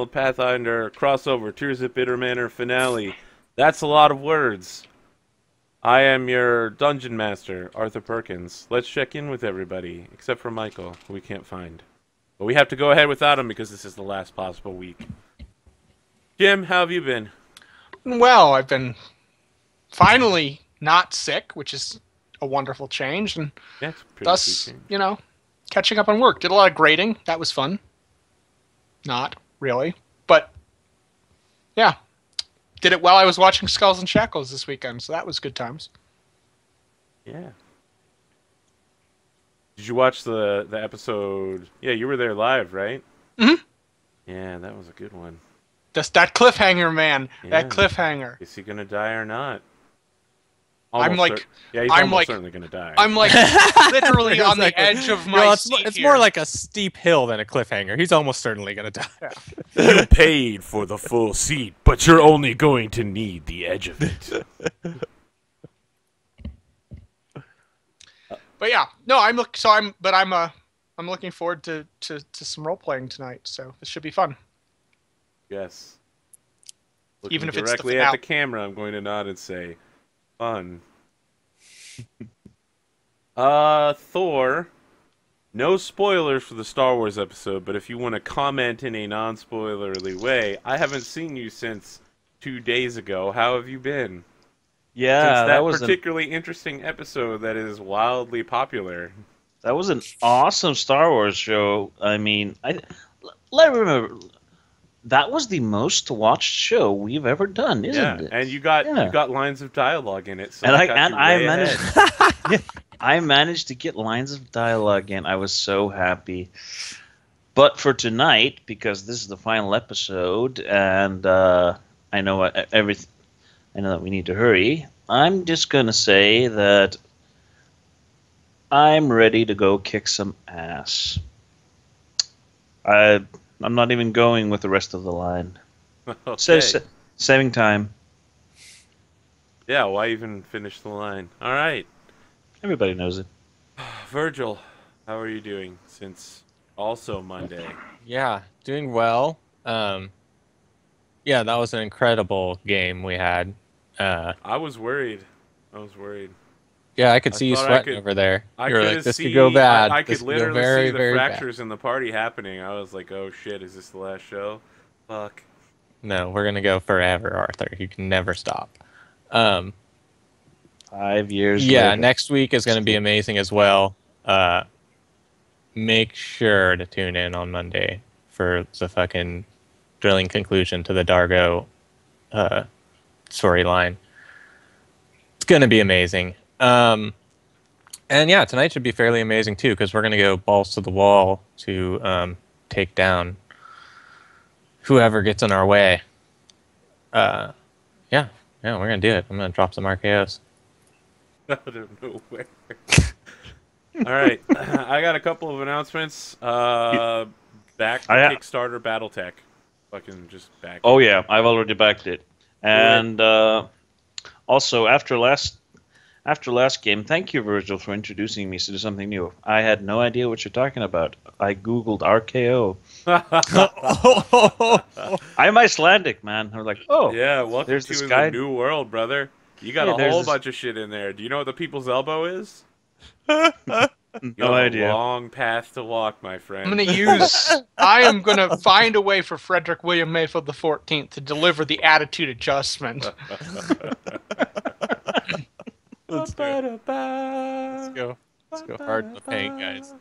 World Pathfinder crossover Tears of Bitter Manor finale. That's a lot of words. I am your dungeon master, Arthur Perkins. Let's check in with everybody, except for Michael, who we can't find. But we have to go ahead without him because this is the last possible week. Jim, how have you been? Well, I've been finally not sick, which is a wonderful change, and Yeah, it's pretty thus, change. you know, catching up on work. Did a lot of grading. That was fun. Not really, but yeah. Did it while I was watching Skulls and Shackles this weekend, so that was good times. Yeah. Did you watch the episode? Yeah, you were there live, right? Mm-hmm. Yeah, that was a good one. Just that cliffhanger, man. Yeah. That cliffhanger. Is he gonna die or not? I'm like, yeah, he's I'm almost like, certainly gonna die. I'm like literally on the edge of my seat it's here. more like a steep hill than a cliffhanger. He's almost certainly going to die. Yeah. You paid for the full seat, but you're only going to need the edge of it. But yeah, no, I'm looking forward to some role playing tonight. So this should be fun. Yes. Even if it's directly at the camera, I'm going to nod and say, "Fun." Thor. No spoilers for the Star Wars episode, but if you want to comment in a non-spoilerly way, I haven't seen you since 2 days ago. How have you been? Yeah, Since that was particularly interesting episode that is wildly popular. that was an awesome Star Wars show. I mean, let me remember, that was the most watched show we've ever done, isn't it? And you got lines of dialogue in it. So And I managed I managed to get lines of dialogue in. I was so happy. But for tonight, because this is the final episode, and I know that we need to hurry. I'm just gonna say that I'm ready to go kick some ass. I'm not even going with the rest of the line. Okay. Saving time. Yeah, why even finish the line? All right. Everybody knows it. Virgil, how are you doing since also Monday? Yeah, doing well. Yeah, that was an incredible game we had. I was worried. Yeah, I could see you thought sweating over there. You were like, this could go I bad. could This could go literally very, see the very fractures in the party happening. I was like, oh shit, is this the last show? Fuck. No, we're going to go forever, Arthur. You can never stop. 5 years Yeah, later. next week is going to be amazing as well. Make sure to tune in on Monday for the fucking thrilling conclusion to the Dargo storyline. It's going to be amazing. And yeah, tonight should be fairly amazing too, because we're going to go balls to the wall to take down whoever gets in our way. Yeah, we're going to do it. I'm going to drop some RKOs. Out of nowhere. All right, I got a couple of announcements. Back to Kickstarter BattleTech. Fucking just back. Oh yeah, I've already backed it. And also after last game, thank you, Virgil, for introducing me to something new. I had no idea what you're talking about. I googled RKO. I'm Icelandic, man. I was like, oh yeah, welcome there's to this the guy. new world, brother. You got a whole bunch of shit in there. Do you know what the people's elbow is? No idea. A long path to walk, my friend. I am gonna find a way for Frederick William Mayfield XIV to deliver the attitude adjustment. Let's go. Let's go hard in the paint, guys.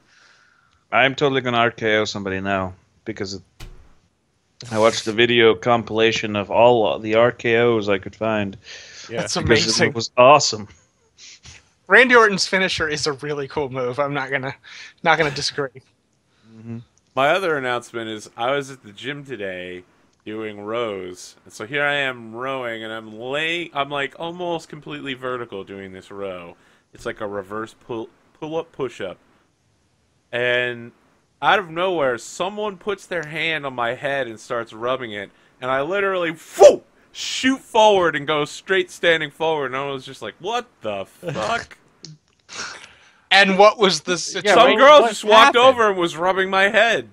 I'm totally gonna RKO somebody now because I watched the video compilation of all the RKOs I could find. Yeah. That's amazing. It was awesome. Randy Orton's finisher is a really cool move. I'm not gonna disagree. Mm-hmm. My other announcement is I was at the gym today doing rows, and so here I am rowing, and I'm like almost completely vertical doing this row. It's like a reverse pull-up push-up, and out of nowhere, someone puts their hand on my head and starts rubbing it, and I literally shoot forward and go straight standing forward, and I was just like, what the fuck? And what was the situation? Some girl just walked over and was rubbing my head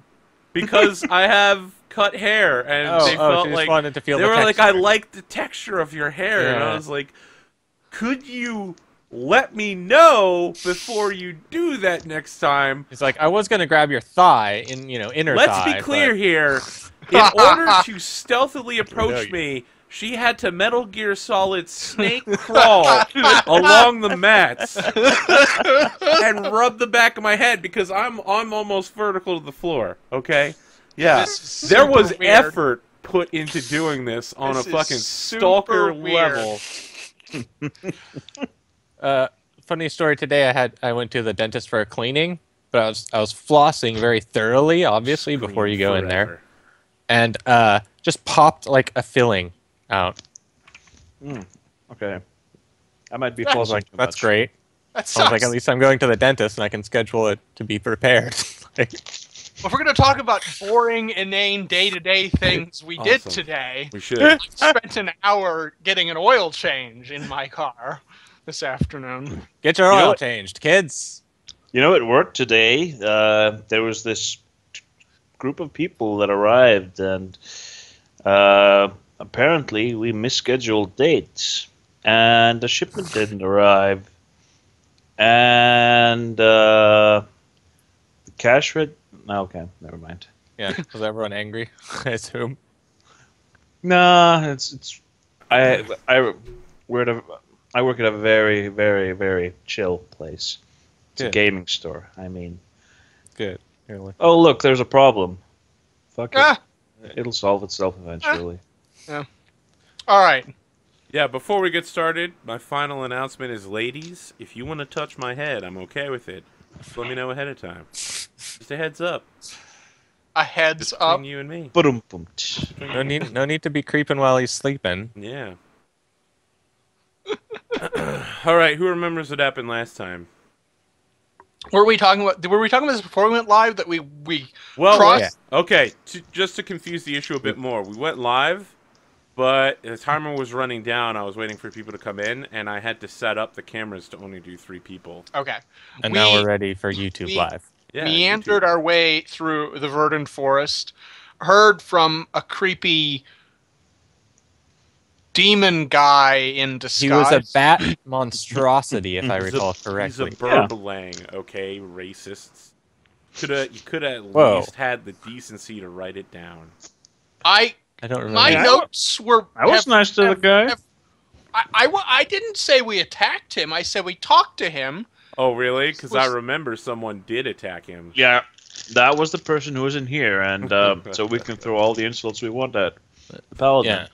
because I have cut hair, and they she felt just like wanted to feel they the were like, texture. I like the texture of your hair, and I Yeah. was like, could you let me know before you do that next time? He's like, I was gonna grab your thigh, inner Let's thigh. be clear but- here. In order to stealthily approach you. me, she had to Metal Gear Solid snake crawl along the mats and rub the back of my head because I'm almost vertical to the floor. Okay, yeah. This is There super was weird. effort put into doing this on This a is fucking super stalker weird. level. Funny story today. I went to the dentist for a cleaning, but I was flossing very thoroughly, obviously, before you go in there, Forever. and just popped like a filling out. Okay. I might be I was flossing like, too that's much. great. That I was sucks. like, at least I'm going to the dentist and I can schedule it to be prepared. Like, If we're going to talk about boring, inane, day-to-day things we did Awesome. today, We should. I spent an hour getting an oil change in my car this afternoon. get your You know oil what? changed, kids. You know, at work today, there was this group of people that arrived, and apparently we misscheduled dates, and the shipment didn't arrive, and the cash read. No, okay, never mind. Yeah, was everyone angry? I assume. Nah, it's I work at a very, very, very chill place. It's a Good. gaming store. I mean, Good. Really. oh look, there's a problem. Fuck it. Ah, It'll solve itself eventually. all right. Yeah, before we get started, my final announcement is, ladies, if you want to touch my head, I'm okay with it. Just let me know ahead of time. Just a heads up. A heads Just up. between you and me. Ba-dum-bum. No need to be creeping while he's sleeping. Yeah. All right, who remembers what happened last time? Were we talking about this before we went live? That we Well, crossed? okay, just to confuse the issue a bit more, we went live, but the timer was running down. I was waiting for people to come in, and I had to set up the cameras to only do 3 people. Okay. And now we're ready for YouTube we- Live. Yeah, meandered YouTube. our way through the verdant forest, heard from a creepy demon guy in disguise. He was a bat monstrosity, if I recall He's correctly. a burbelang, okay, racists. You could have at Whoa. least had the decency to write it down. I I don't remember. my Yeah, I notes were. I was nice to the guy. I didn't say we attacked him. I said we talked to him. Oh, really? Because I Was- remember someone did attack him. Yeah, that was the person who was in here, and so we can throw all the insults we want at the paladin. Yeah.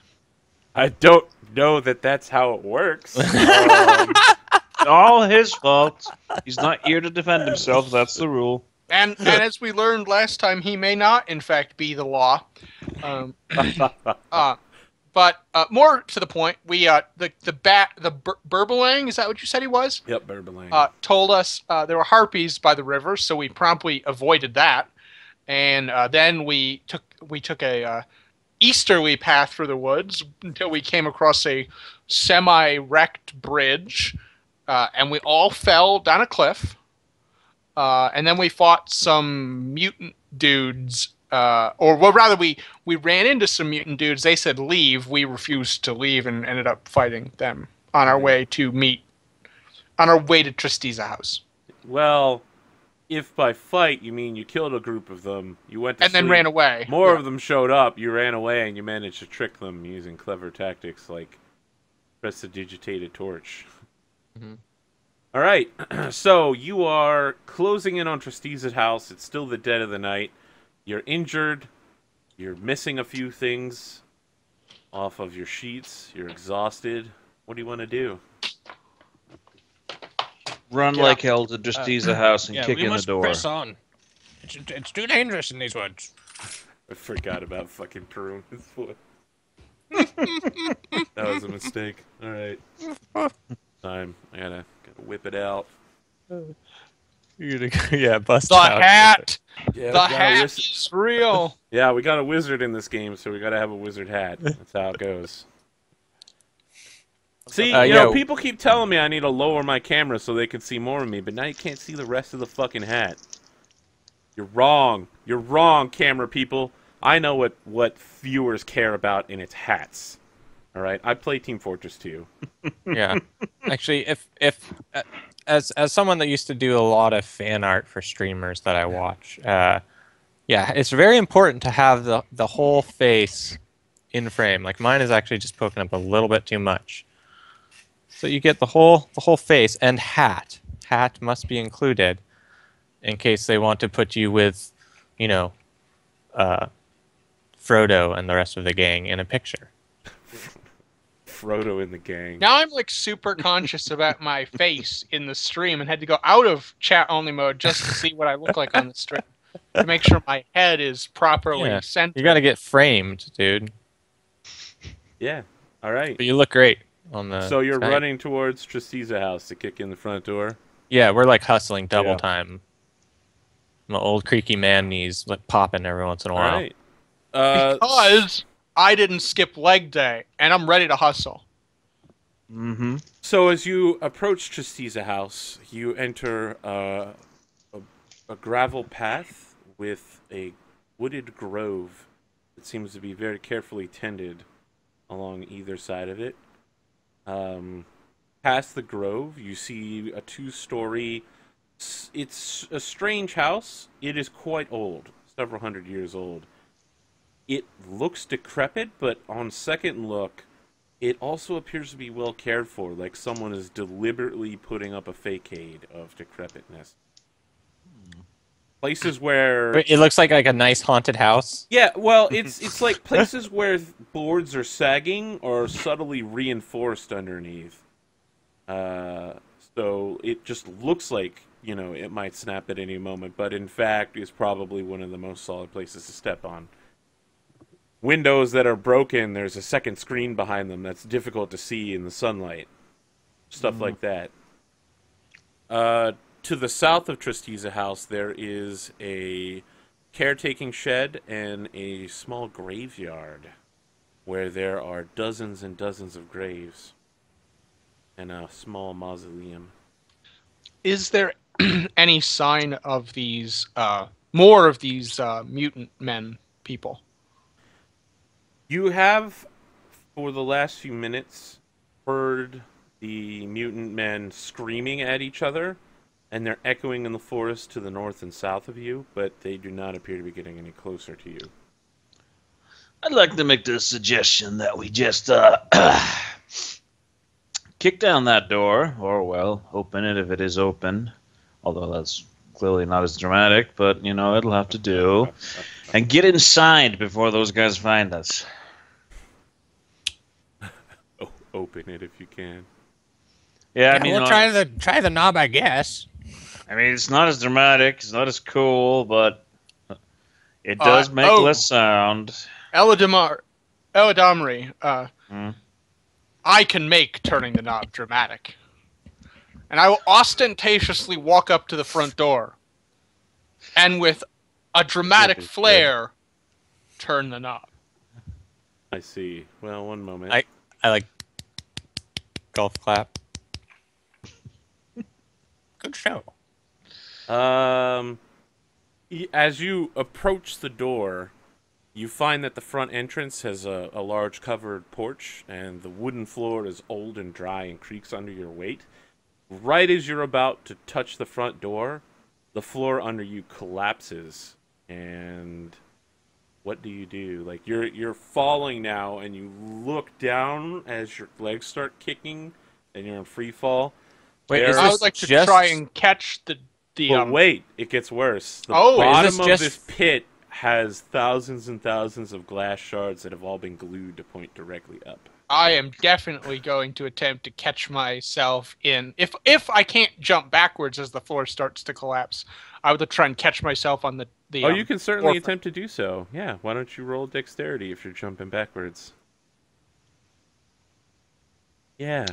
I don't know that that's how it works. All his fault. He's not here to defend himself. That's the rule. And as we learned last time, he may not, in fact, be the law. But more to the point, we Burbelang, is that what you said he was? Yep, burbelang. Told us there were harpies by the river, so we promptly avoided that. And then we took a easterly path through the woods until we came across a semi-wrecked bridge, and we all fell down a cliff. And then we fought some mutant dudes, we ran into some mutant dudes. They said leave. We refused to leave and ended up fighting them on our way to Tristi's house. Well, if by fight you mean you killed a group of them, you went to And then sleep, ran away. More Yeah. of them showed up, you ran away, and you managed to trick them using clever tactics like prestidigitated torch. Mhm. All right, so you are closing in on Tristi's house. It's still the dead of the night. You're injured. You're missing a few things off of your sheets. You're exhausted. What do you want to do? Run Yeah. like hell to Justiza house and kick in the door. press on. It's too dangerous in these woods. I forgot about fucking Peruna's foot. That was a mistake. All right. Time. I gotta whip it out. Yeah, bust The out. hat! Yeah, The we got a hat wiz- is real! Yeah, we got a wizard in this game, so we gotta have a wizard hat. That's how it goes. See, yo. people keep telling me I need to lower my camera so they can see more of me, but now you can't see the rest of the fucking hat. You're wrong. You're wrong, camera people. I know what viewers care about, and it's hats. All right, I play Team Fortress 2. Yeah. Actually, if as someone that used to do a lot of fan art for streamers that I watch, yeah, it's very important to have the whole face in frame. Like mine is actually just poking up a little bit too much. So you get the whole face and hat. Hat must be included in case they want to put you with, you know, Frodo and the rest of the gang in a picture. Frodo in the gang. Now I'm like super conscious about my face in the stream and had to go out of chat only mode just to see what I look like on the stream to make sure my head is properly Yeah. centered. You got to get framed, dude. Yeah. All right. But you look great on the. So you're Skype. running towards Tristeza house to kick in the front door. Yeah, we're like hustling double Yeah. time. My old creaky man knees like popping every once in a All while. right. Because I didn't skip leg day and I'm ready to hustle. Mm-hmm. So as you approach Tristeza house, you enter a gravel path with a wooded grove that seems to be very carefully tended along either side of it. Past the grove, you see a 2-story. It's a strange house. It is quite old, several hundred years old. It looks decrepit, but on second look, it also appears to be well cared for, like someone is deliberately putting up a facade of decrepitness. Places where... But it looks like a nice haunted house. Yeah, well, it's like places where boards are sagging or subtly reinforced underneath. So it just looks like, it might snap at any moment, but in fact is probably one of the most solid places to step on. Windows that are broken, there's a second screen behind them that's difficult to see in the sunlight. Stuff like that. To the south of Tristeza house, there is a caretaking shed and a small graveyard where there are dozens and dozens of graves and a small mausoleum. Is there any sign of these, more of these mutant men people? You have, for the last few minutes, heard the mutant men screaming at each other, and they're echoing in the forest to the north and south of you, but they do not appear to be getting any closer to you. I'd like to make the suggestion that we just kick down that door, or, well, open it if it is open, although that's clearly not as dramatic, but, it'll have to do, and get inside before those guys find us. Open it if you can. Yeah, I mean, we'll try the knob, I guess. it's not as dramatic, it's not as cool, but it does make less sound. Eladamri, I can make turning the knob dramatic. And I will ostentatiously walk up to the front door and with a dramatic flair, turn the knob. I see. Well, one moment. I like golf clap. Good show. As you approach the door, you find that the front entrance has a large covered porch, and the wooden floor is old and dry and creaks under your weight. Right as you're about to touch the front door, the floor under you collapses, and what do you do? Like, you're falling now, and you look down as your legs start kicking, and you're in free fall. Wait, There- is I this would like to just... try and catch the But wait, it gets worse. The Oh, is bottom this of just- this pit has thousands and thousands of glass shards that have all been glued to point directly up. I am definitely going to attempt to catch myself in. If I can't jump backwards as the floor starts to collapse, I would try and catch myself on the. You can certainly forefront. attempt to do so. Yeah, why don't you roll dexterity if you're jumping backwards? Yeah.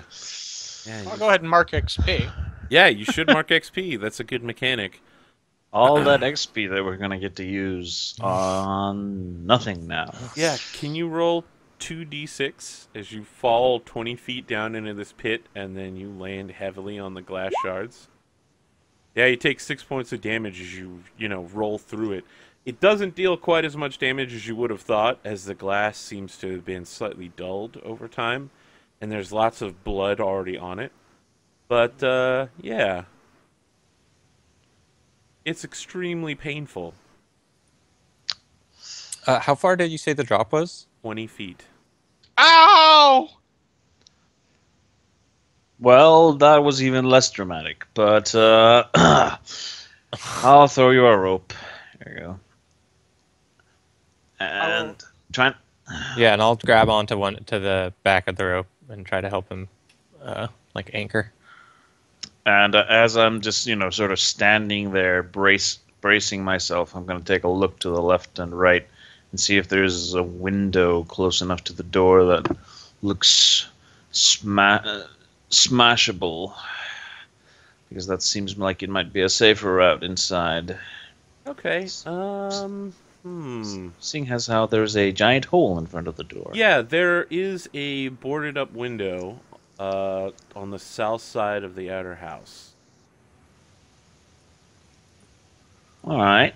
I'll go ahead and mark XP. Yeah, you should mark XP. That's a good mechanic. All that XP that we're going to get to use on nothing now. Yeah, can you roll 2d6 as you fall 20 feet down into this pit and then you land heavily on the glass shards? Yeah, you take 6 points of damage as you roll through it. It doesn't deal quite as much damage as you would have thought, as the glass seems to have been slightly dulled over time, and there's lots of blood already on it. But, yeah. It's extremely painful. How far did you say the drop was? 20 feet. Ow! Well, that was even less dramatic, but I'll throw you a rope. There you go. And try and... Yeah, and I'll grab onto the back of the rope and try to help him, like anchor. And as I'm just, sort of standing there, bracing myself, I'm going to take a look to the left and right and see if there's a window close enough to the door that looks smashable. Because that seems like it might be a safer route inside. Okay, Seeing as how there's a giant hole in front of the door. Yeah, there is a boarded up window on the south side of the outer house. All right.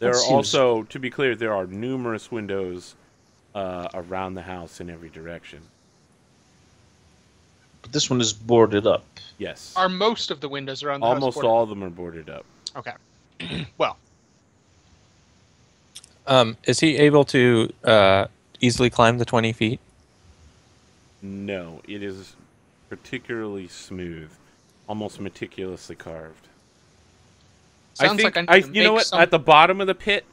There That are seems- also, to be clear, there are numerous windows around the house in every direction. But this one is boarded up. Yes. Are most of the windows around the house Almost boarded? all of them are boarded up. Okay. Well, Is he able to easily climb the 20 feet? No, it is particularly smooth, almost meticulously carved. sounds like I need to you know make what? some- At the bottom of the pit,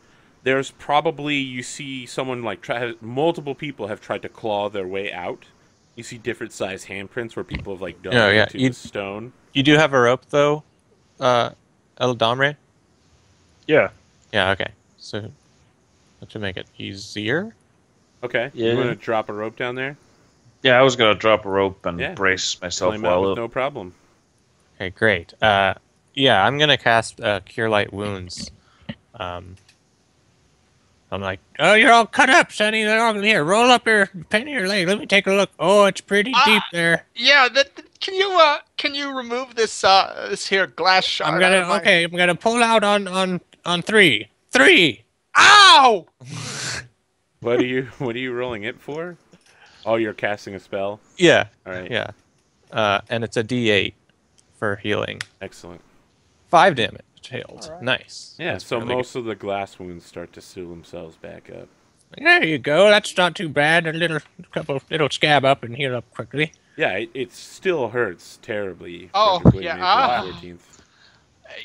there's probably, you see someone like multiple people have tried to claw their way out. You see different size handprints where people have like dug into the stone. You do have a rope though, El Domre? Yeah. Yeah, okay. So that should make it easier. Okay, Yeah. you want to drop a rope down there? Yeah, I was going to drop a rope and Yeah. brace myself Climb out while with no problem. Okay, great. Yeah, I'm gonna cast Cure Light Wounds. I'm like, oh, you're all cut up, Sonny. They're all here. Roll up your pain in your leg. Let me take a look. Oh, it's pretty deep there. yeah. Can you remove this this here glass shard? I'm gonna out of my- okay. I'm gonna pull out on 3. 3. Ow! What are you rolling it for? Oh, you're casting a spell? Yeah. All right. Yeah. And it's a D8 for healing. Excellent. 5 damage healed. All right. Nice. Yeah, That's so really most of the glass wounds start to seal themselves back up. good. There you go. That's not too bad. It'll scab up and heal up quickly. Yeah, it still hurts terribly. Oh, Perfectly yeah, made for the ah. 14th.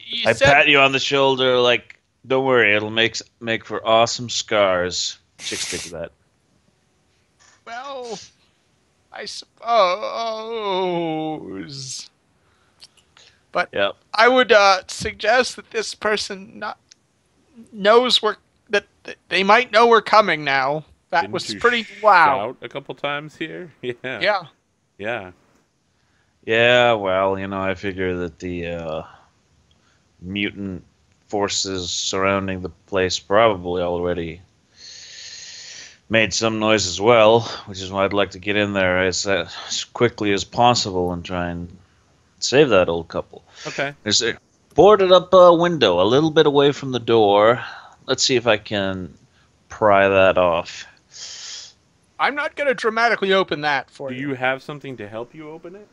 You I said pat you on the shoulder like, don't worry, it'll make for awesome scars. Chicks dig that. well, I suppose. But Yep. I would suggest that this person knows that they might know we're coming now. That Didn't was you pretty wow. shout a couple times here? Yeah. Yeah. Yeah. Yeah, well, I figure that the mutant forces surrounding the place probably already made some noise as well, which is why I'd like to get in there as quickly as possible and try and save that old couple. Okay. There's a boarded up window a little bit away from the door. Let's see if I can pry that off. I'm not going to dramatically open that for Do you. you have something to help you open it?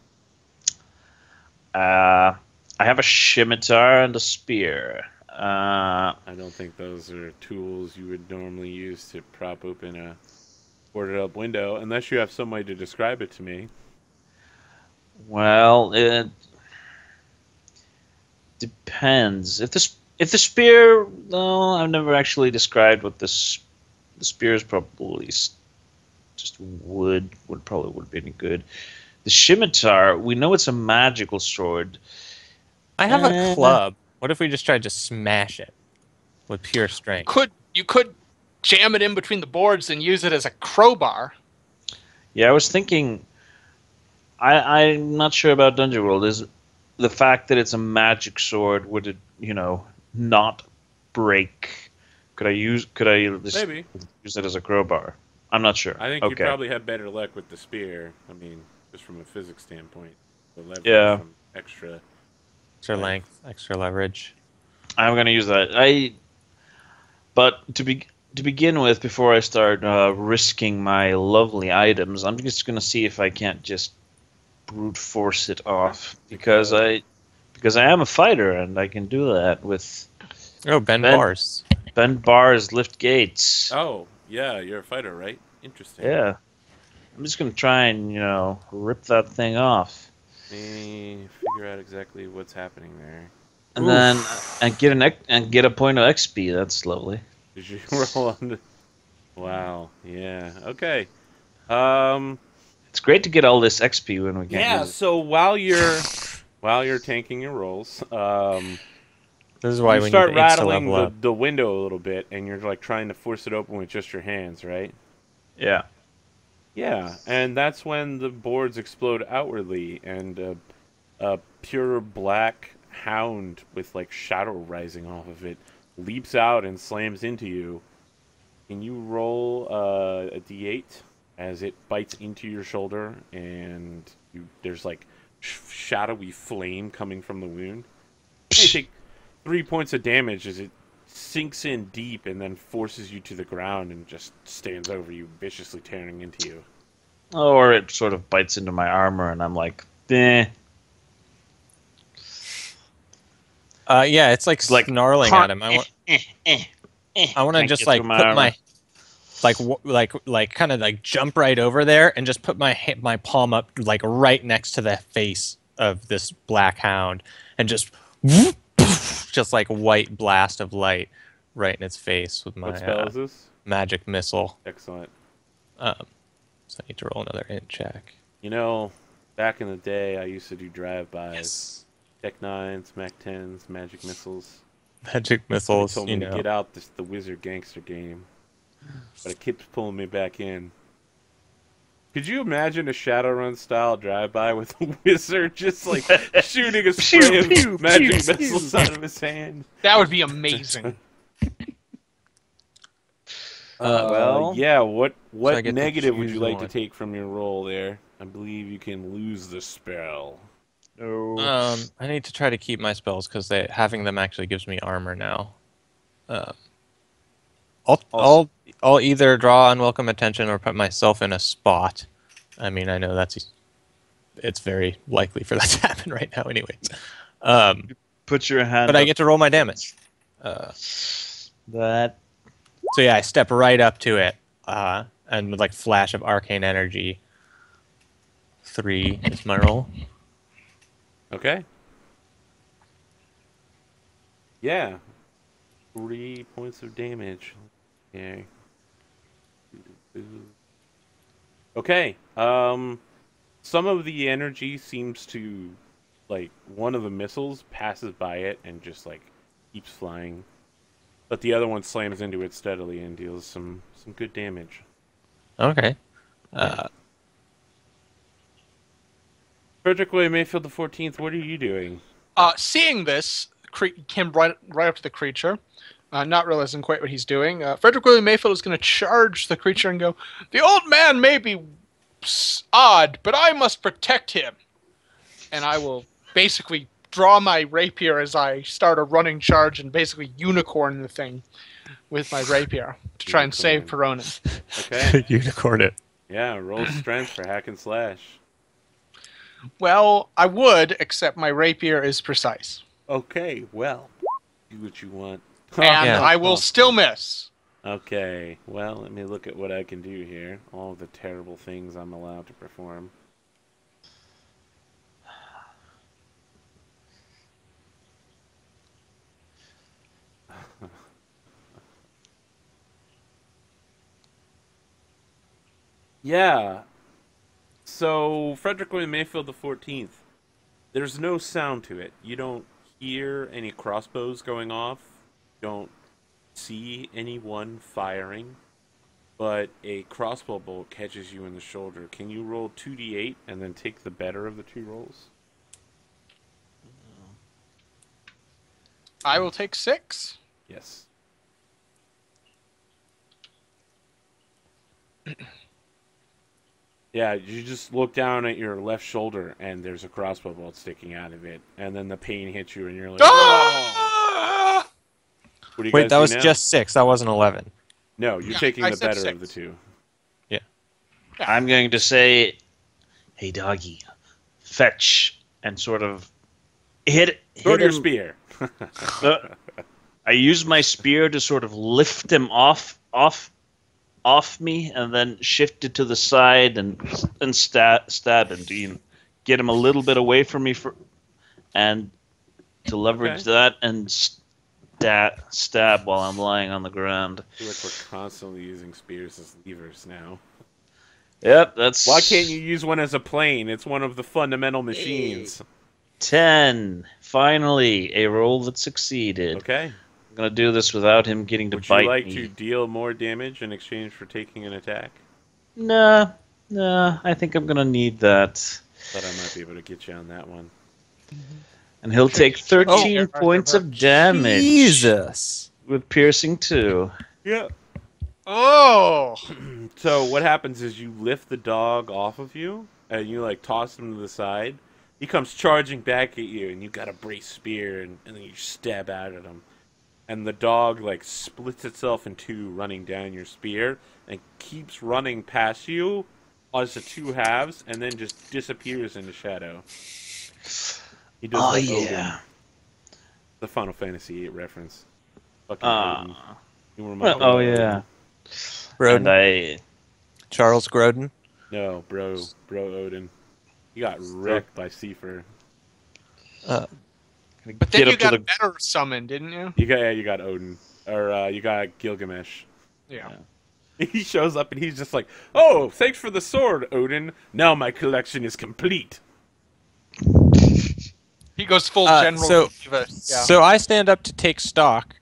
I have a scimitar and a spear. I don't think those are tools you would normally use to prop open a boarded up window, unless you have some way to describe it to me. Well, it depends. If the spear, no, I've never actually described what the spear is. Probably just wood. Would probably would be any good. The scimitar, we know it's a magical sword. I have a club. What if we just tried to smash it with pure strength? You could jam it in between the boards and use it as a crowbar. Yeah, I was thinking. I'm not sure about Dungeon World. Is the fact that it's a magic sword, would it, not break? Could I just Maybe. use it as a crowbar? I'm not sure. I think okay. you'd probably have better luck with the spear. I mean, just from a physics standpoint. The leverage Yeah. from extra. Extra length, extra leverage. I'm gonna use that. I But to begin with, before I start risking my lovely items, I'm just gonna see if I can't just brute force it off because I am a fighter and I can do that with Oh, Ben Bars. bend bars, lift gates. Oh, yeah, you're a fighter, right? Interesting. Yeah, I'm just gonna try and rip that thing off, Let me figure out exactly what's happening there. and then and get a point of XP. That's lovely. Did you roll on the... Wow, yeah, okay. Um, It's great to get all this XP when we can't yeah, use it. so while you're tanking your rolls, This is why you we start need to insta rattling level up. the window a little bit, and you're like trying to force it open with just your hands, right? Yeah. Yeah, and that's when the boards explode outwardly, and a pure black hound with like shadow rising off of it leaps out and slams into you. Can you roll a d8 as it bites into your shoulder, and there's like shadowy flame coming from the wound? You take 3 points of damage as it sinks in deep and then forces you to the ground and just stands over you, viciously tearing into you. Or it sort of bites into my armor, and I'm like, eh. Yeah, it's like snarling at him. I want to Can't just get like through put armor. my like kind of like jump right over there and just put my palm up like right next to the face of this black hound and just just like white blast of light right in its face with What spell my is this? magic missile. Excellent. So I need to roll another int check. You know, back in the day, I used to do drive-bys. Yes. Tech 9s, Mac 10s, magic missiles. Magic They missiles, told you me to know. get out the wizard gangster game. But it keeps pulling me back in. Could you imagine a Shadowrun style drive-by with a wizard just like shooting a spray of Pew, magic pew, missiles pew. out of his hand? That would be amazing. Well, Yeah, what I get to negative would you choose like one. to take from your roll there? I believe you can lose the spell. no. I need to try to keep my spells because having them actually gives me armor now. I'll either draw unwelcome attention or put myself in a spot. I mean, I know it's very likely for that to happen right now, anyways. Put your hand. But I up. get to roll my damage. That. So yeah, I step right up to it, and with like flash of arcane energy. 3 is my roll. Okay. Yeah. 3 points of damage. Okay. Okay. Some of the energy seems to, like, one of the missiles passes by it and just like keeps flying, but the other one slams into it steadily and deals some good damage. Okay. Frederick William Mayfield the 14th. What are you doing? Seeing this, came right up to the creature, not realizing quite what he's doing. Frederick William Mayfield is going to charge the creature and go, "The old man may be odd, but I must protect him." And I will basically draw my rapier as I start a running charge and basically unicorn the thing with my rapier to try and save Peronin. Okay. Unicorn it. Yeah, roll strength for hack and slash. Well, I would, except my rapier is precise. Okay, well, do what you want. And Yeah. I will still miss. Okay, well, let me look at what I can do here. All the terrible things I'm allowed to perform. Yeah. So, Frederick William Mayfield the 14th. There's no sound to it. You don't hear any crossbows going off. You don't see anyone firing. But a crossbow bolt catches you in the shoulder. Can you roll 2d8 and then take the better of the two rolls? I will take 6. Yes. Yeah, you just look down at your left shoulder and there's a crossbow bolt sticking out of it. And then the pain hits you and you're like, oh! Ah! What do you Wait, guys that do was now? just 6. That wasn't 11. No, you're Yeah, taking I the said better of 6. the two. Yeah. I'm going to say, "Hey, doggy, fetch," and sort of Throw hit your him. spear. I use my spear to sort of lift him off me, and then shift it to the side and stab him to get him a little bit away from me and to leverage Okay. that and stab while I'm lying on the ground. I feel like we're constantly using spears as levers now. Yep, that's. Why can't you use one as a plane? It's one of the fundamental machines. 10? Finally, a roll that succeeded. Okay. I'm gonna do this without him getting to Would you bite like me. to deal more damage in exchange for taking an attack? Nah, I think I'm gonna need that. Thought I might be able to get you on that one. And he'll take 13 points of damage Jesus. with piercing 2. Yeah. Oh! So what happens is you lift the dog off of you, and you like toss him to the side. He comes charging back at you, and you got a brace spear, and then you stab out at him. And the dog like splits itself in two, running down your spear, and keeps running past you as the two halves, and then just disappears in the shadow. He does Oh like yeah. Odin, the Final Fantasy VIII reference. Fucking Odin. You were my Oh Odin. yeah. Grodin. And Charles Grodin. No, bro Odin. You got wrecked by Seifer. But then you got better summoned, didn't you? You got Odin, or you got Gilgamesh. Yeah. He shows up and he's just like, "Oh, thanks for the sword, Odin. Now my collection is complete." He goes full general. So I stand up to take stock.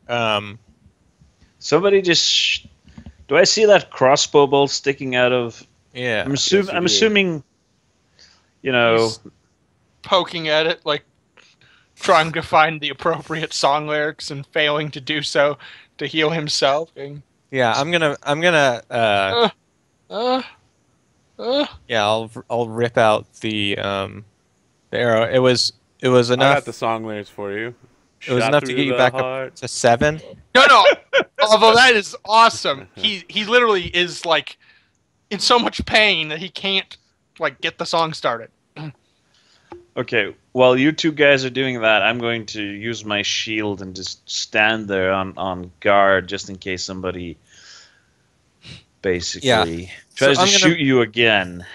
somebody just. Do I see that crossbow bolt sticking out of? Yeah. I'm assuming. He's poking at it, like trying to find the appropriate song lyrics and failing to do so to heal himself. Yeah, I'm gonna. Yeah, I'll rip out the arrow. It was enough. I got the song lyrics for you. It was enough to get you back up to 7. No. Although that is awesome. He literally is like in so much pain that he can't like get the song started. Okay, while you two guys are doing that, I'm going to use my shield and just stand there on guard just in case somebody basically tries to shoot you again.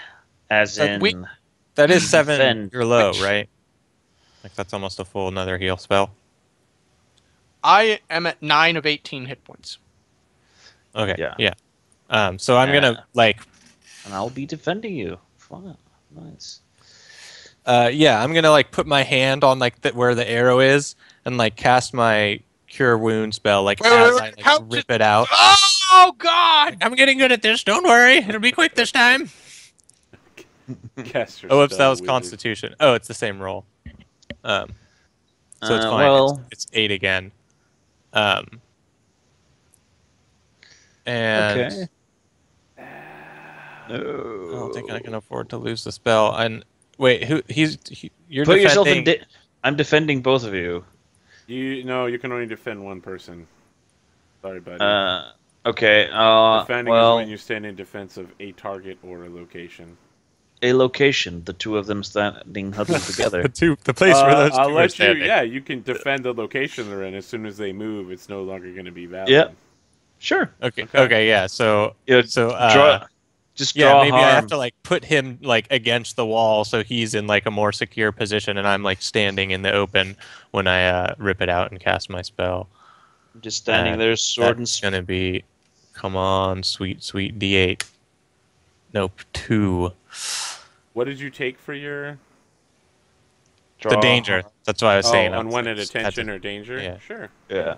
As in... That is 7 defend. you're low, right? Like that's almost a full another heal spell. I am at 9 of 18 hit points. Okay, yeah. So I'm gonna, like... And I'll be defending you. Fun. Nice. Yeah, I'm gonna like put my hand on like where the arrow is and like cast my cure wound spell like as I like, rip it out. Oh God! I'm getting good at this. Don't worry, it'll be quick this time. Oh, whoops, that was Constitution. Oh, it's the same roll. So it's fine. Well, it's 8 again. And okay. I don't think I can afford to lose the spell. And wait, you're put defending... yourself in. I'm defending both of you. You can only defend one person. Sorry, buddy. Okay. Defending is when you stand in defense of a target or a location. A location. The two of them standing huddled together. the place where those two I'll are let you. standing. Yeah, you can defend the location they're in. As soon as they move, it's no longer going to be valid. Yeah. Sure. Okay. Yeah. So draw. Just draw yeah, maybe harm. I have to like put him like against the wall so he's in like a more secure position, and I'm like standing in the open when I rip it out and cast my spell. I'm just standing there, sword and It's gonna be, come on, sweet D8. Nope, 2. What did you take for your? The danger. That's what I was saying. On one at attention or danger. Yeah. Sure. Yeah.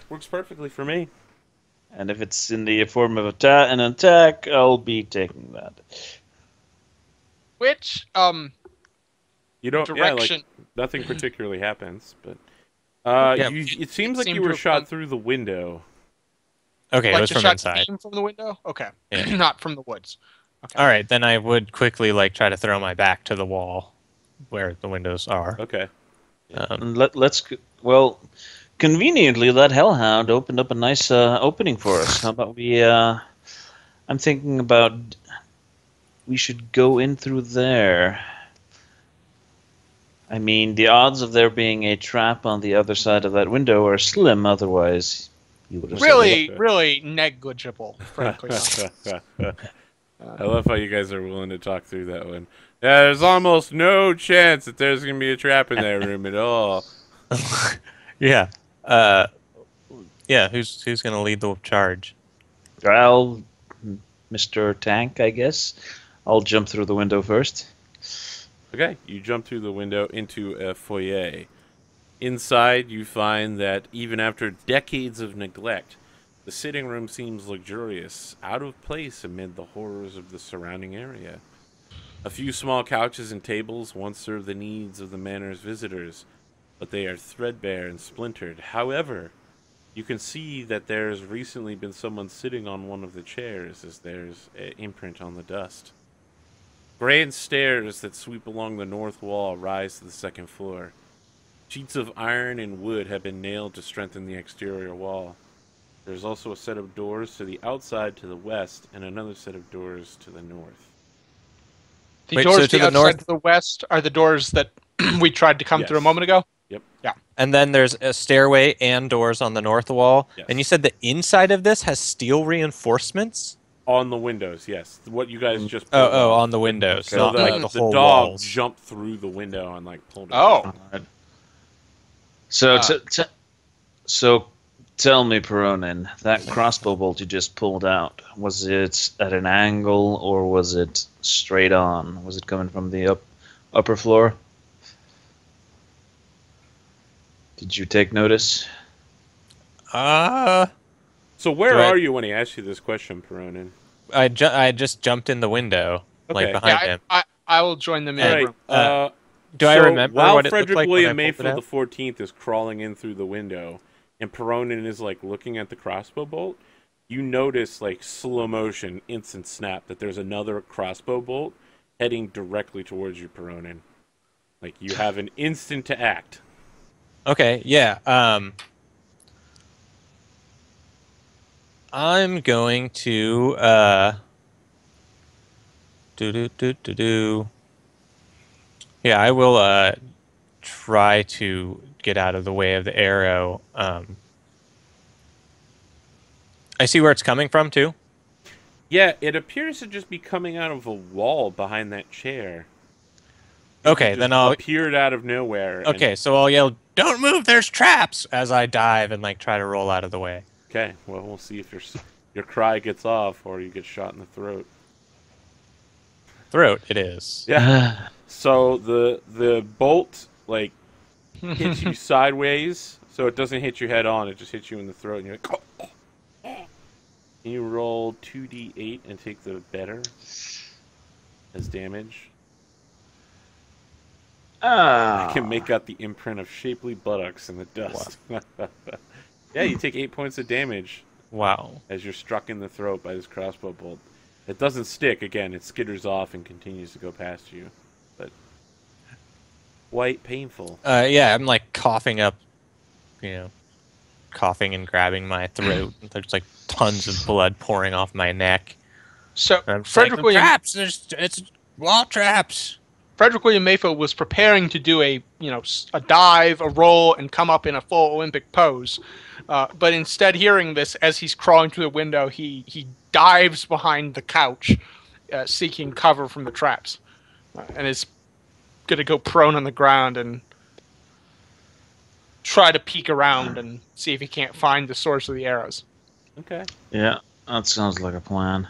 Works perfectly for me. And if it's in the form of an attack, I'll be taking that. Which You don't. direction? Yeah, like nothing particularly happens, but it seems like seemed you to were have shot come- through the window. Okay, it like was the from shot inside. came from the window? Okay. Yeah. Not from the woods. Okay. All right, then I would quickly like try to throw my back to the wall where the windows are. Okay. And let's. Well, conveniently, that hellhound opened up a nice opening for us. How about we? I'm thinking about we should go in through there. I mean, the odds of there being a trap on the other side of that window are slim. Otherwise, you would have said it. Really negligible, frankly. I love how you guys are willing to talk through that one. Yeah, there's almost no chance that there's gonna be a trap in that room at all. Yeah. Yeah. Who's gonna lead the charge? I'll, Mr. Tank, I guess. I'll jump through the window first. Okay, you jump through the window into a foyer. Inside, you find that even after decades of neglect, the sitting room seems luxurious, out of place amid the horrors of the surrounding area. A few small couches and tables once served the needs of the manor's visitors, but they are threadbare and splintered. However, you can see that there's recently been someone sitting on one of the chairs, as there's an imprint on the dust. Grand stairs that sweep along the north wall rise to the second floor. Sheets of iron and wood have been nailed to strengthen the exterior wall. There's also a set of doors to the outside to the west and another set of doors to the north. The Wait, doors so to to the the outside north- to the west are the doors that we tried to come Yes. through a moment ago. Yep. Yeah. And then there's a stairway and doors on the north wall. Yes. And you said the inside of this has steel reinforcements? On the windows, yes. What you guys just Oh, pulled off. on the windows, So not the, like the the whole dog walls. jumped through the window and like pulled it. Oh. So, Ah. so tell me, Peronin, that crossbow bolt you just pulled out, was it at an angle or was it straight on? Was it coming from the upper floor? Did you take notice? So where Do I- are you when he asked you this question, Peronin? I just jumped in the window, like Okay. behind Yeah, him. I will join them in. All the right. room. Do I so remember while what it looked Frederick like when William I pulled it Mayfield out? the 14th is crawling in through the window, and Peronin is like looking at the crossbow bolt, you notice like slow motion, instant snap that there's another crossbow bolt heading directly towards you, Peronin. Like you have an instant to act. Okay, yeah. I'm going to Yeah, I will try to get out of the way of the arrow. I see where it's coming from too. Yeah, it appears to just be coming out of a wall behind that chair. Okay, It then just I'll appeared out of nowhere. and- Okay, so I'll yell, "Don't move, there's traps!" as I dive and like try to roll out of the way. Okay, well we'll see if your cry gets off or you get shot in the throat. Throat it is. Yeah. So the bolt like hits you sideways, so it doesn't hit you head on. It just hits you in the throat, and you're like, oh. Can you roll 2d8 and take the better as damage? I can make out the imprint of shapely buttocks in the dust. Yeah, you take 8 points of damage Wow. as you're struck in the throat by this crossbow bolt. It doesn't stick. Again, it skitters off and continues to go past you, but quite painful. Yeah, I'm like coughing up, coughing and grabbing my throat. There's like tons of blood pouring off my neck. So And I'm just Frederick like, William traps. It's wall traps. Frederick William Mayfield was preparing to do a dive, a roll, and come up in a full Olympic pose. But instead, hearing this as he's crawling through the window, he dives behind the couch, seeking cover from the traps, and is going to go prone on the ground and try to peek around and see if he can't find the source of the arrows. Okay. Yeah, that sounds like a plan.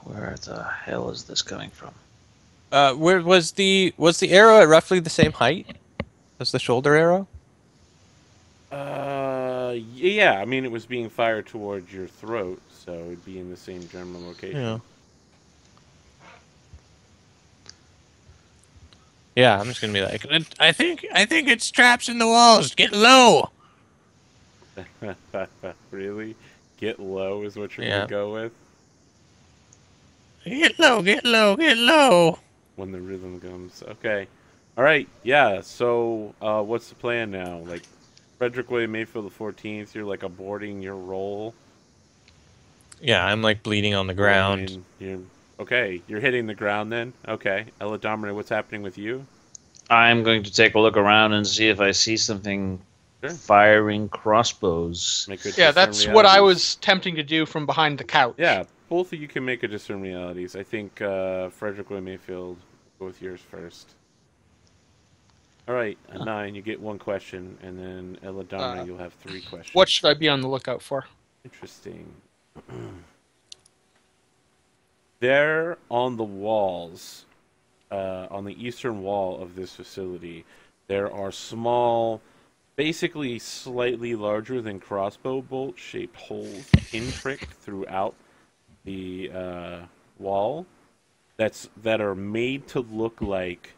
Where the hell is this coming from? Where was the arrow at roughly the same height as the shoulder arrow? Yeah. I mean, it was being fired towards your throat, so it'd be in the same general location. Yeah. Yeah, I'm just gonna be like, I think it's traps in the walls. Get low. Really? Get low is what you're Yeah. gonna go with Get low. Get low. Get low. when the rhythm comes. Okay. All right, yeah. So, what's the plan now? Like, Frederick William Mayfield the 14th. You're like aborting your role. Yeah, I'm like bleeding on the ground. Ronan, okay. You're hitting the ground then. Okay, Ella Dominic, what's happening with you? I'm going to take a look around and see if I see something Sure. firing crossbows. Make a Yeah, discern that's what I realities. was tempting to do from behind the couch. Yeah, both of you can make a discern realities. I think Frederick William Mayfield, go with yours first. All right, a 9, you get 1 question, and then Ella Dominic, you'll have 3 questions. What should I be on the lookout for? Interesting. There on the walls, on the eastern wall of this facility, there are small, basically slightly larger than crossbow bolt shaped holes pinpricked throughout the wall that are made to look like,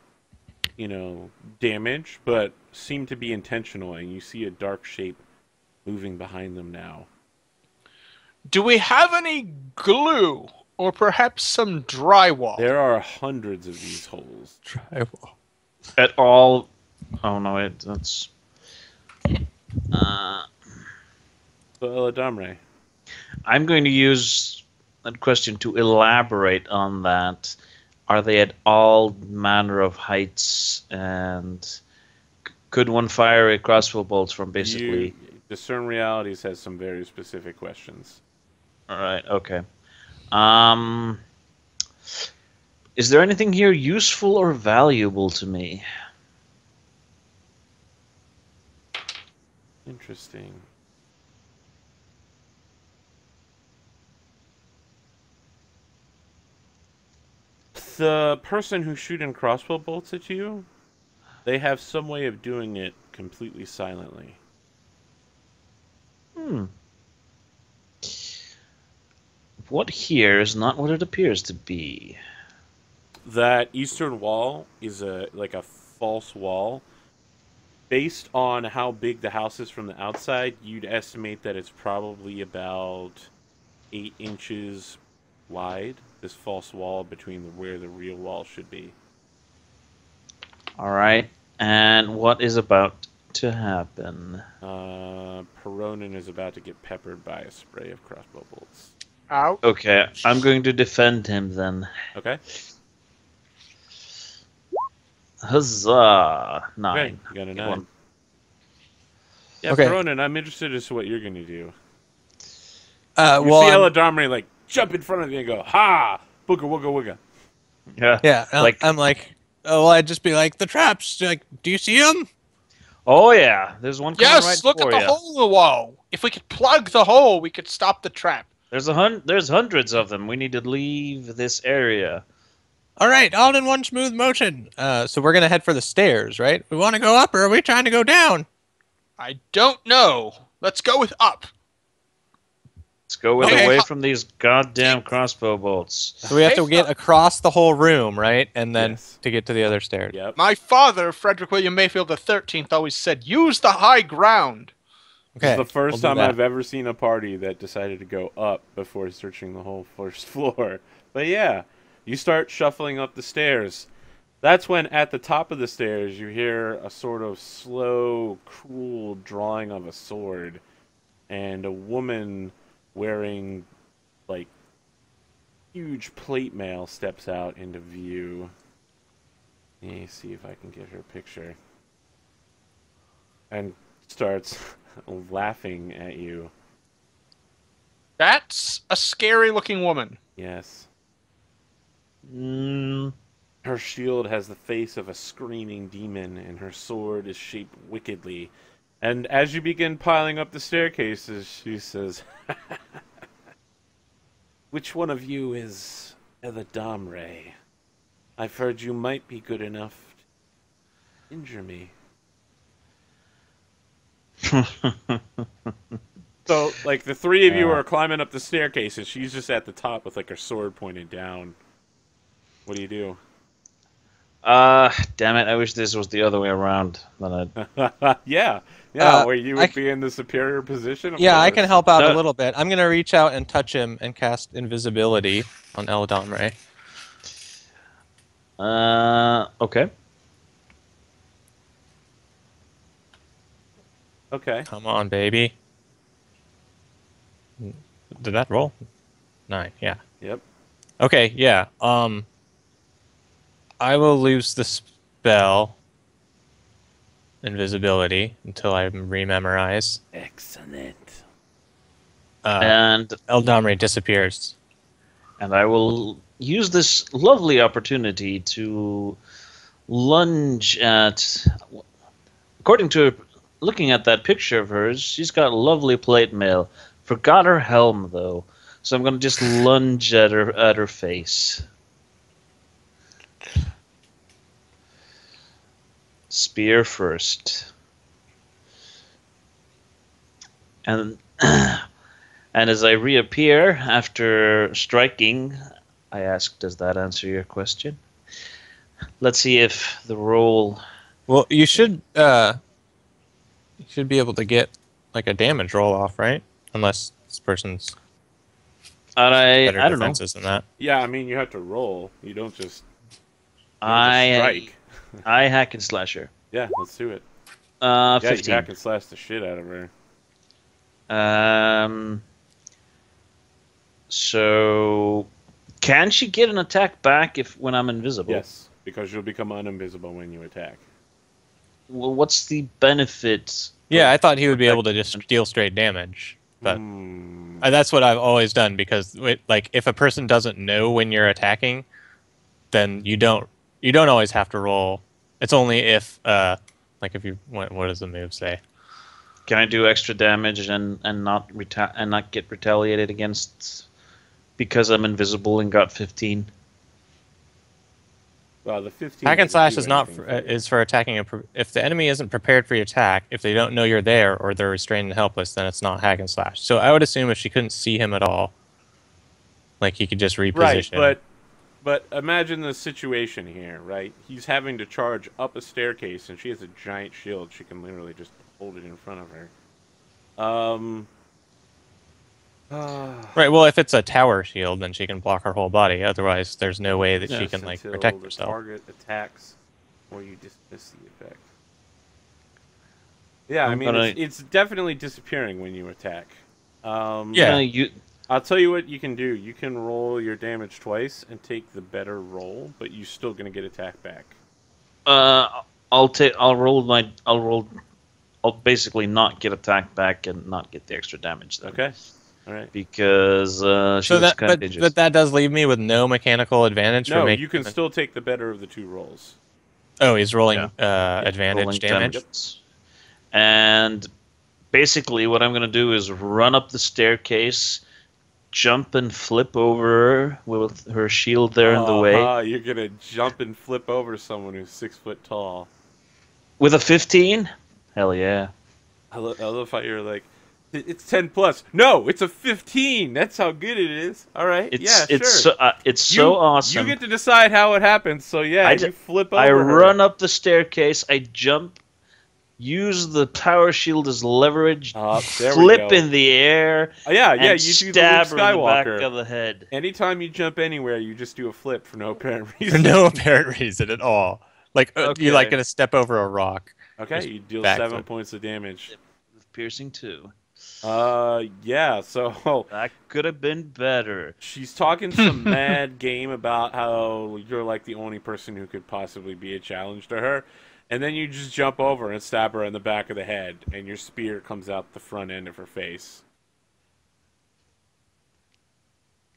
damage, but seem to be intentional, and you see a dark shape moving behind them now. Do we have any glue? Or perhaps some drywall? There are hundreds of these holes. Drywall. At all. Oh no, that's. So, Eladamre. I'm going to use that question to elaborate on that. Are they at all manner of heights, and could one fire a crossbow bolt from basically? Discern Realities has some very specific questions. All right. Okay. Is there anything here useful or valuable to me? Interesting. The person who's shooting crossbow bolts at you, they have some way of doing it completely silently. What here is not what it appears to be. That eastern wall is like a false wall. Based on how big the house is from the outside, you'd estimate that it's probably about 8 inches wide, this false wall between where the real wall should be. All right. And what is about to happen? Peronin is about to get peppered by a spray of crossbow bolts. Out. Okay, I'm going to defend him then. Okay? Huzzah! 9. Okay, you got a 9. One. Yeah, Okay. Peronin, I'm interested as to what you're going to do. You Well, see I'm- Ella Domri, like, jump in front of you and go, ha! Booga, wooga, wooga. Yeah. yeah, Like, I'm like, oh, well, I'd just be like, the traps. Like, do you see them? oh yeah, there's one coming Yes, right look for at the ya. hole in the wall. If we could plug the hole, we could stop the trap. There's hundreds of them. We need to leave this area. All right, all in one smooth motion. So we're gonna head for the stairs, right? We want to go up, or are we trying to go down? I don't know. Let's go with up. Let's go Okay. away from these goddamn crossbow bolts. So we have to Hey, get across the whole room, right? And then Yes. to get to the other stairs. Yep. My father, Frederick William Mayfield III, always said, use the high ground. This Okay. is the first we'll do time that. I've ever seen a party that decided to go up before searching the whole first floor. But yeah, you start shuffling up the stairs. That's when at the top of the stairs you hear a sort of slow, cruel drawing of a sword, and a woman wearing like huge plate mail steps out into view. Let me see if I can get her picture. And starts laughing at you. That's a scary looking woman. Yes. Mm, Her shield has the face of a screaming demon, and her sword is shaped wickedly. And as you begin piling up the staircases, she says, which one of you is Eladamre? I've heard you might be good enough to injure me. So, like, the three of you are climbing up the staircase, and she's just at the top with, like, her sword pointed down. What do you do? damn it! I wish this was the other way around. Then Yeah, Uh, where you I would be in the superior position. Of Yeah, I course. can help out No. a little bit. I'm gonna reach out and touch him and cast invisibility on Eladamre. Okay. Okay. Come on, baby. Did that roll? 9, yeah. Yep. Okay, yeah. I will lose the spell invisibility until I rememorize. Excellent. And Eldamri disappears. I will use this lovely opportunity to lunge at. According to looking at that picture of hers, she's got lovely plate mail. Forgot her helm though, so I'm gonna just lunge at her face. Spear first, and and as I reappear after striking, I ask, "Does that answer your question?" Let's see if the roll. Well, you should be able to get like a damage roll off, right? Unless this person's better I don't know. defenses than that. Yeah, I mean, you have to roll. You don't just I strike. I hack and slasher. Yeah, let's do it. Yeah, you 15. hack and slash the shit out of her. So can she get an attack back when I'm invisible? Yes, because you'll become uninvisible when you attack. Well, what's the benefit? Yeah, I thought he would be able to just deal straight damage, but that's what I've always done because, like, if a person doesn't know when you're attacking, then you don't always have to roll. It's only if, like, if you what does the move say? Can I do extra damage and not get retaliated against because I'm invisible and got 15? Well, the 15. Hack and doesn't slash do is not anything for you. is for attacking if the enemy isn't prepared for your attack, if they don't know you're there or they're restrained and helpless, then it's not hack and slash. So I would assume if she couldn't see him at all, like he could just reposition. Right, but imagine the situation here, right? He's having to charge up a staircase, and she has a giant shield. She can literally just hold it in front of her. Right. Well, if it's a tower shield, then she can block her whole body. Otherwise, there's no way that she Yes, can like until protect the herself. target attacks, or you dismiss the effect. Yeah, I mean, it's definitely disappearing when you attack. Yeah. I'll tell you what you can do. You can roll your damage twice and take the better roll, but you're still gonna get attack back. I'll basically not get attack back and not get the extra damage then. Okay. All right. Because she looks kind of dangerous. But that does leave me with no mechanical advantage. No, for you can still take the better of the two rolls. Oh, he's rolling advantage rolling damage. And basically, what I'm going to do is run up the staircase, jump and flip over her with her shield there in the way. You're gonna jump and flip over someone who's 6 foot tall. With a 15? Hell yeah. I love how you're like, it's 10 plus. No, it's a 15. That's how good it is. All right. It's so awesome. You get to decide how it happens. So yeah, you flip over. I her. run up the staircase. I jump. Use the power shield as leverage. Flip in the air. You do stab the her in the back Skywalker. of the head. Anytime you jump anywhere, you just do a flip for no apparent For reason. no apparent reason at all. Like you're like gonna step over a rock. Okay, you deal 7 points of damage. With piercing 2. Yeah. So that could have been better. She's talking some mad game about how you're like the only person who could possibly be a challenge to her. And then you just jump over and stab her in the back of the head, and your spear comes out the front end of her face.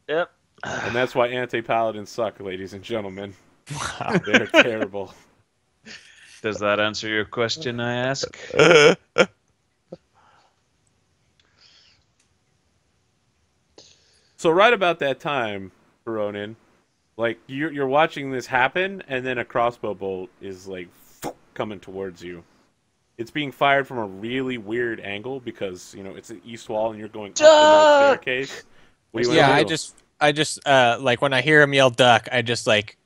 Yep. And that's why anti-paladins suck, ladies and gentlemen. Wow. They're terrible. Does that answer your question, I ask? So right about that time, Ronin, like you're watching this happen, and then a crossbow bolt is like coming towards you. It's being fired from a really weird angle because it's an east wall and you're going up the north staircase. What do you want to do? I just like when I hear him yell duck, I just like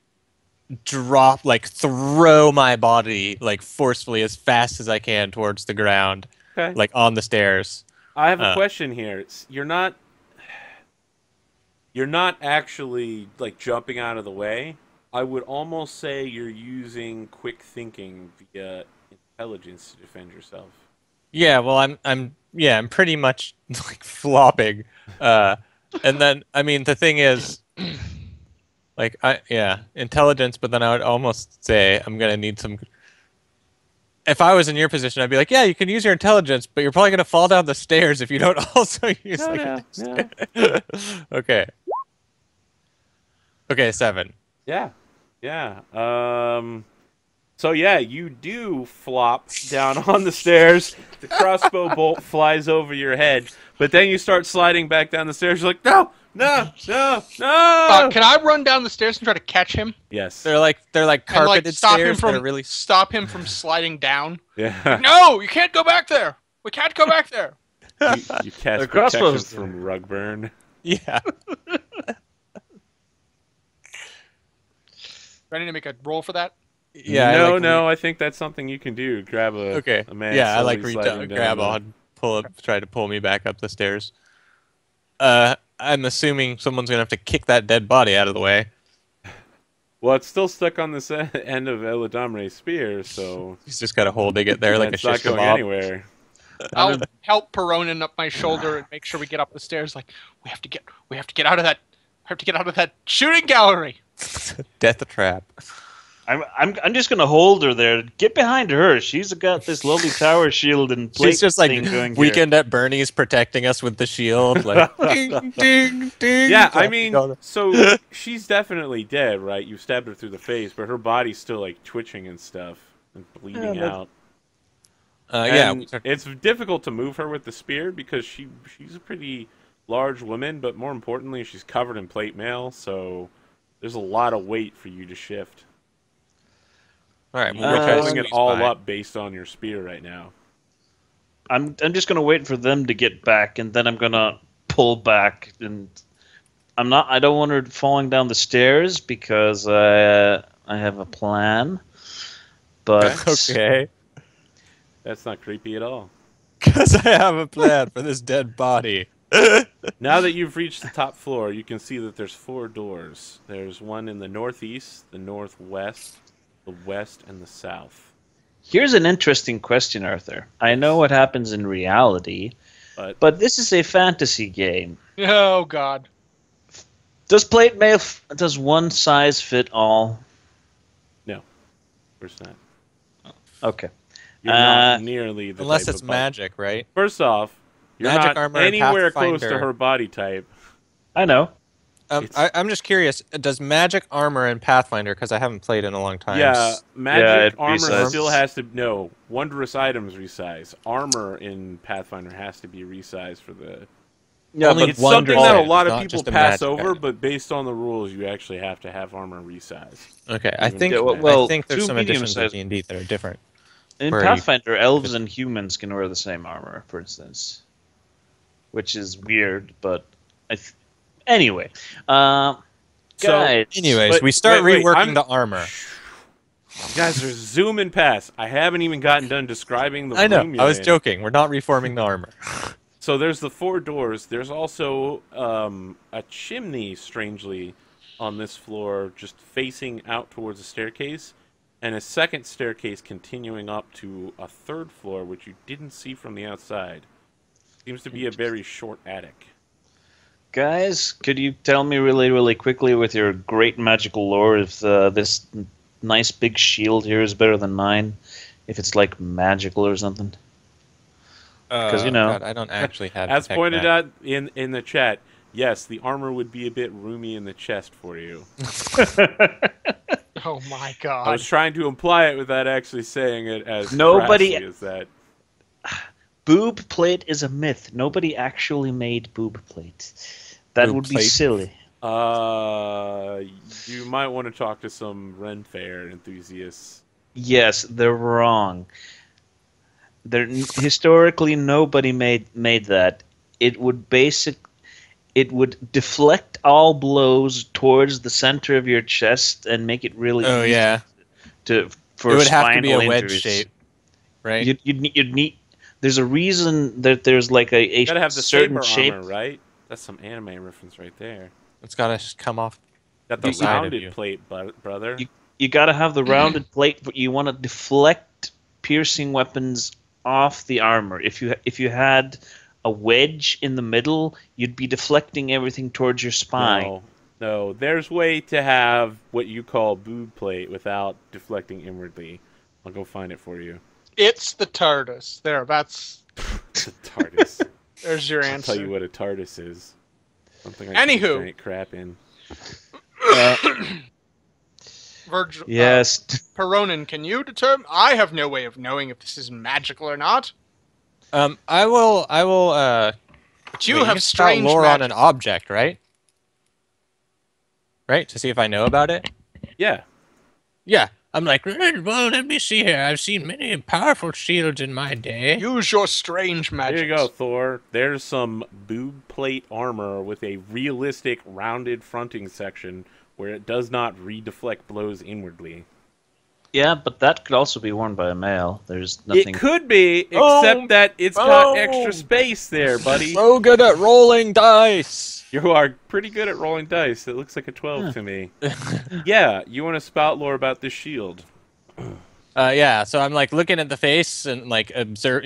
drop, like throw my body like forcefully as fast as I can towards the ground, like on the stairs. I have a question here. You're not actually like jumping out of the way. I would almost say you're using quick thinking via intelligence to defend yourself. Yeah, well, I'm pretty much like flopping. And then, I mean, the thing is, like, intelligence, but then I would almost say I'm gonna need some. If I was in your position, I'd be like, yeah, you can use your intelligence, but you're probably gonna fall down the stairs if you don't also use No, like. no. Okay. Okay, 7. Yeah. Yeah. So yeah, you do flop down on the stairs. The crossbow bolt flies over your head, but then you start sliding back down the stairs. You're like, no, no, no, no. Can I run down the stairs and try to catch him? Yes. They're like And carpeted stop stairs him from that are really. stop him from sliding down. Yeah. No, you can't go back there. We can't go back there. You cast The protection crossbows. from rug burn. Yeah. Ready to make a roll for that? Yeah. No. I think that's something you can do. Grab a Okay. A man Yeah, I like slowly sliding grab down on, try to pull me back up the stairs. I'm assuming someone's gonna have to kick that dead body out of the way. Well, it's still stuck on this end of Eladamre's spear, so He's just gotta holding it there like a it's not shish going kebab. anywhere. I'll help Peronin up my shoulder and make sure we get up the stairs. Like we have to get out of that. We have to get out of that shooting gallery. Death trap. I'm just gonna hold her there. Get behind her. She's got this lovely tower shield and plate She's just like thing going here. Weekend at Bernie's protecting us with the shield. Like ding, ding, ding. Yeah, I mean, so she's definitely dead, right? You stabbed her through the face, but her body's still like twitching and stuff and bleeding Yeah, but- out. yeah, And it's difficult to move her with the spear because she's a pretty large woman, but more importantly, she's covered in plate mail, so there's a lot of weight for you to shift. all right. You're We'll try to holding it squeeze all by. up based on your spear right now. I'm just gonna wait for them to get back, and then I'm gonna pull back. And I don't want her falling down the stairs because I have a plan. But Okay. That's not creepy at all. Because I have a plan for this dead body. Now that you've reached the top floor, you can see that there's 4 doors. There's one in the northeast, the northwest, the west, and the south. here's an interesting question, Arthur. I know what happens in reality, but this is a fantasy game. Oh God. Does plate mail? Does one size fit all? No, of course not. Okay. You're not nearly the Unless type it's of body. magic, right? First off, you're Magic not armor and anywhere close to Pathfinder. her body type. I know. I'm just curious. Does magic armor in Pathfinder? Because I haven't played in a long time. Yeah, magic it armor resizes. still has to... No, wondrous items resize. Armor in Pathfinder has to be resized for the... Yeah, Only but It's something wondrous that a items, lot of not people just a pass magic over, item. but based on the rules, you actually have to have armor resized. Okay, I Even think Yeah, well, I think there's two some additions to medium-sized- D&D that are different. in where you Pathfinder, elves and humans can wear the same armor, for instance, which is weird. But anyway, guys. Anyways, But- we start wait, reworking I'm- the armor. You guys are zooming past. I haven't even gotten done describing the I know. room you're I was in. joking. We're not reforming the armor. So there's the 4 doors. There's also a chimney, strangely, on this floor, just facing out towards a staircase, and a second staircase continuing up to a 3rd floor, which you didn't see from the outside. Seems to be a very short attic. Guys, could you tell me really, really quickly with your great magical lore if this nice big shield here is better than mine? If it's like magical or something? 'Cause, you know- God, I don't actually have. As tech pointed back. out in the chat, yes, the armor would be a bit roomy in the chest for you. Oh my I God. was trying to imply it without actually saying it as Nobody- crassly as that. Boob plate is a myth. Nobody actually made boob plate. That Boob would be plate. silly. You might want to talk to some Ren Fair enthusiasts. Yes, they're wrong. Historically, nobody made that. It would deflect all blows towards the center of your chest and make it really Oh easy yeah, for it would have to spinal be a wedge injuries. shape, right? You'd need. There's a reason that there's like a You gotta have the certain saber shape. armor, right? That's some anime reference right there. It's gotta just come off. Got the You- side of rounded you. plate, brother. You got to have the rounded plate, but you want to deflect piercing weapons off the armor. If you had a wedge in the middle, you'd be deflecting everything towards your spine. No. There's way to have what you call boob plate without deflecting inwardly. I'll go find it for you. It's the TARDIS. There, that's... It's a TARDIS. There's your I'll answer. tell you what a TARDIS is. Something I keep giant crap in. Virgil, Yes. Peronin, can you determine? I have no way of knowing if this is magical or not. I will. But you wait, have can spout strange lore on magic. an object, right? Right, to see if I know about it. Yeah. Yeah, I'm like, well, let me see here. I've seen many powerful shields in my day. Use your strange magic. There you go, Thor. There's some boob plate armor with a realistic rounded fronting section where it does not redeflect blows inwardly. Yeah, but that could also be worn by a male. There's nothing. It could be, except that it's got extra space there, buddy. So good at rolling dice. You are pretty good at rolling dice. It looks like a 12 to me. Yeah, you want to spout lore about this shield. Yeah, so I'm like looking at the face and like observe,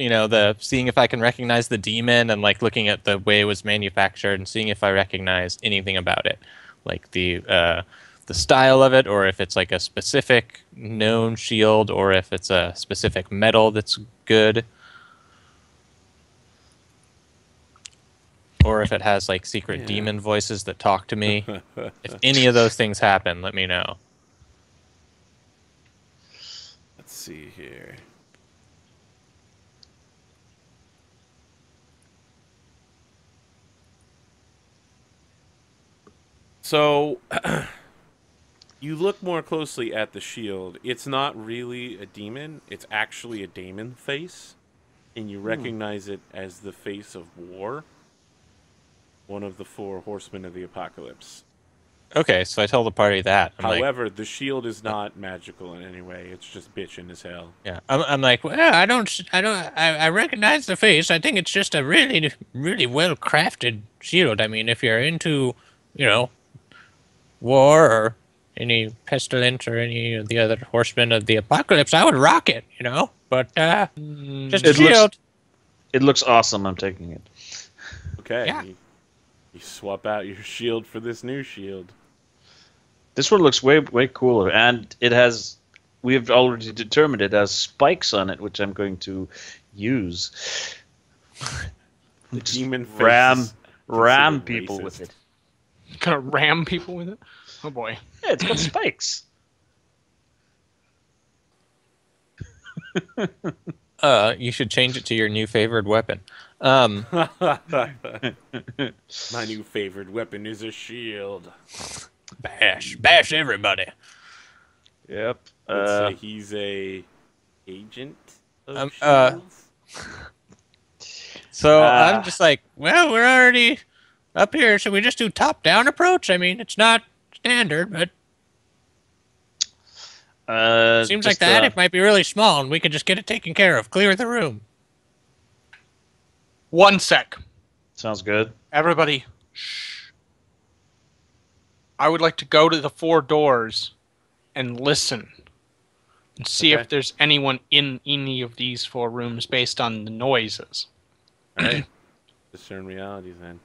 seeing if I can recognize the demon and like looking at the way it was manufactured and seeing if I recognize anything about it, like the style of it, or if it's like a specific known shield, or if it's a specific metal that's good, or if it has like secret demon voices that talk to me. If any of those things happen, let me know. Let's see here. So, you look more closely at the shield. It's not really a demon. It's actually a daemon face. And you recognize it as the face of war. One of the 4 horsemen of the apocalypse. Okay, so I tell the party that. However, the shield is not magical in any way. It's just bitchin' as hell. Yeah, I'm like, well, I recognize the face. I think it's just a really, really well crafted shield. I mean, if you're into, war or any pestilence or any of the other horsemen of the apocalypse, I would rock it, But just a shield. It looks awesome. I'm taking it. Okay. Yeah. You swap out your shield for this new shield. This one looks way cooler, and it has. We've already determined it has spikes on it, which I'm going to use. The demon face ram is people racist. with it. Gonna ram people with it? Oh boy. Yeah, it's got spikes. You should change it to your new favorite weapon. My new favorite weapon is a shield. Bash everybody. Yep. Let's say he's a agent of Um, shields. So I'm just like, well, we're already up here. Should we just do top-down approach? I mean, it's not standard, but seems like the attic might be really small, and we could just get it taken care of. Clear the room. 1 sec. Sounds good. Everybody, shh. I would like to go to the 4 doors and listen and see Okay. if there's anyone in any of these 4 rooms based on the noises. All right. Discern realities then.